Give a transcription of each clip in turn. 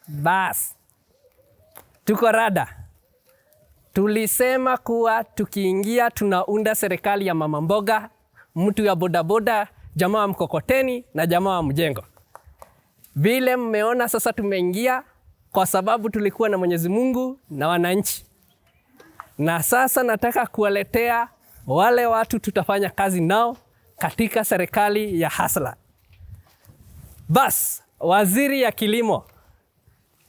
Bas, tuko rada. Tulisema kuwa tukiingia tunaunda serikali ya mama mboga, mtu ya bodaboda, jamaa wa mkokoteni na jamaa wa mjengo. Vile mmeona sasa tumeingia kwa sababu tulikuwa na Mwenyezi Mungu na wananchi. Na sasa nataka kuwaletea wale watu tutafanya kazi nao katika serikali ya Hustler. Bas, waziri ya kilimo.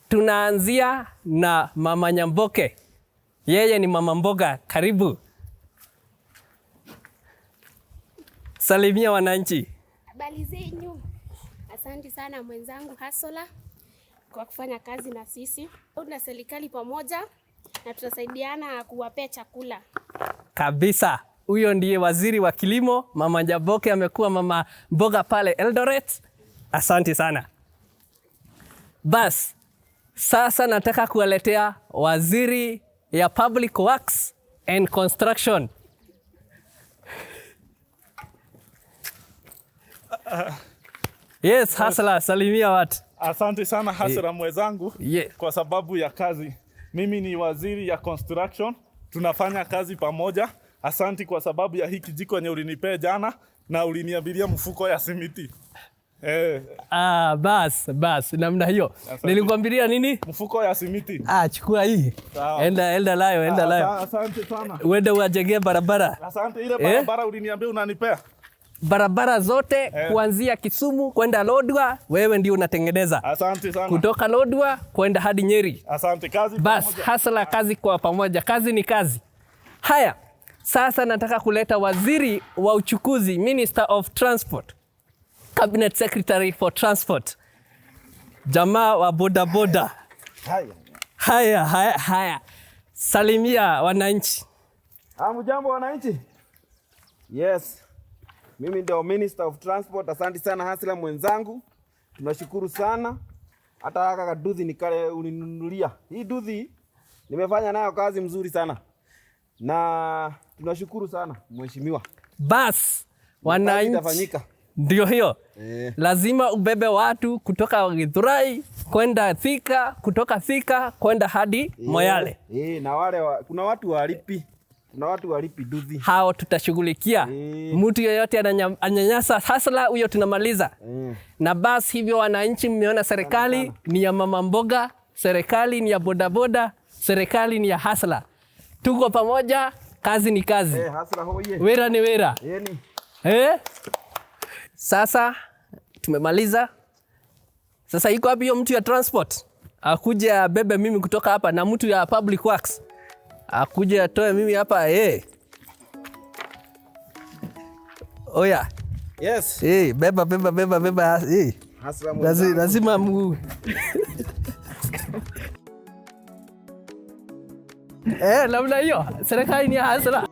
Tunaanzia na Mama Nyamboke. Yeye ni mama mboga, karibu. Salimia wananchi. Habari zenyu. Asante sana mwenzangu Hustler kwa kufanya kazi na sisi. Tuna serikali pamoja na tutasaidiana kuwapea chakula. Kabisa. Huyo ndiye waziri wa kilimo. Mama Nyamboke amekuwa mama mboga pale Eldoret. Asante sana. Bas, sasa nataka kuwaletea waziri ya Public Works and Construction. Yes, Hustler, salimia watu. Asante sana Hustler mwenzangu kwa sababu ya kazi. Mimi ni waziri ya construction. Tunafanya kazi pamoja. Asante kwa sababu ya hiki jiko yenye ulinipea jana na uliniabiria mfuko ya simiti. Bas, namna hiyo. Nilikwambiria nini? Mfuko ya simiti. Chukua hii. Enda layo. Asante sana. Uende uwajengee barabara. Asante, ile barabara uliniambia unanipea. Barabara zote kuanzia Kisumu kwenda Lodwar, wewe ndio unatengeneza. Asante sana. Kutoka Lodwar kwenda hadi Nyeri. Asante, kazi Bas, pamoja. Hustler, kazi kwa pamoja. Kazi ni kazi. Haya, sasa nataka kuleta waziri wa uchukuzi, Minister of Transport. Cabinet Secretary for Transport. Jamaa wa bodaboda. Haya. Salimia wananchi. Hamjambo wananchi? Yes. Mimi ndio Minister of Transport. Asante sana Hustler mwenzangu. Tunashukuru sana. Hata haka kaduthi nikale uninunulia. Hii duthi nimefanya nayo kazi mzuri sana. Na tunashukuru sana mheshimiwa. Bas, wananchi. Itafanyika. Ndio hiyo. Lazima ubebe watu kutoka Githurai kwenda Thika, kutoka Thika kwenda hadi Moyale. Na wale kuna watu walipi. Kuna watu walipi duthi. Hao tutashughulikia. Mtu yeyote ananyanyasa Hustler, huyo tunamaliza. Na basi hivyo wananchi, mmeona serikali ni ya mama mboga, serikali ni ya bodaboda, serikali ni ya Hustler. Tuko pamoja, kazi ni kazi. Hustler hoye. Wera ni wera. Sasa tumemaliza. Sasa iko wapi hiyo mtu ya transport? Akuje abebe mimi kutoka hapa, na mtu ya public works akuje atoe mimi hapa. Oya. Yes. Beba. Lazima mguu. Namna hiyo. Serikali ni ya Hustler.